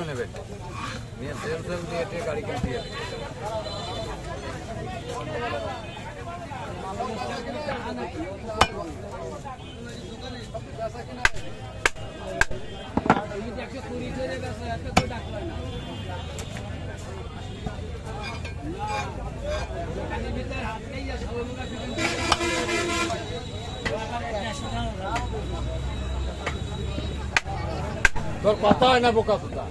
নেবেন, নিয়ে সেল দিয়ে গাড়ি কিনতে যাবে। তোর কথা হয় না বোকা কথা।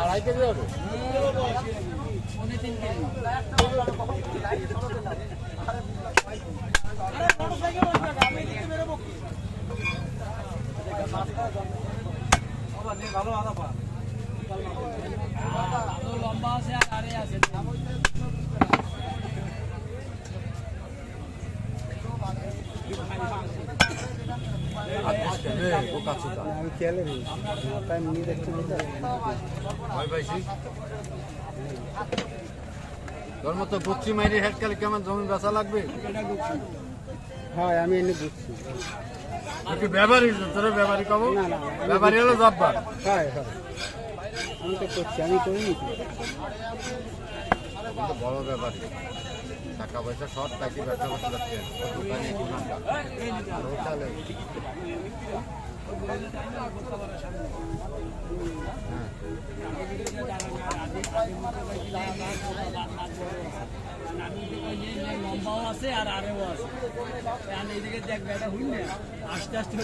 আড়াই কেজি হবে। লম্বা আছে আর আরে আছে। আমি খেয়ালে নেই তাই নিয়ে দেখছি তোর মতো বুচ্ছি মাইরে হেড কালে কেমন জমি বেচা লাগবে? হ্যাঁ আমি এনে বুঝছি। একটু ব্যবহারী, তোরা ব্যবহারী কব, না না ব্যবহারী হলো জব্বার। হ্যাঁ হ্যাঁ আমি তো করছি, আমি করিনি তো বড় ব্যাপারী, টাকা পয়সা সব তাকে ব্যবসা করতে পারছেন। দোকানে আরও চালে লম্বাও আছে আর আরেও আছে। এইদিকে দেখ বেটা হইল না আস্তে আস্তে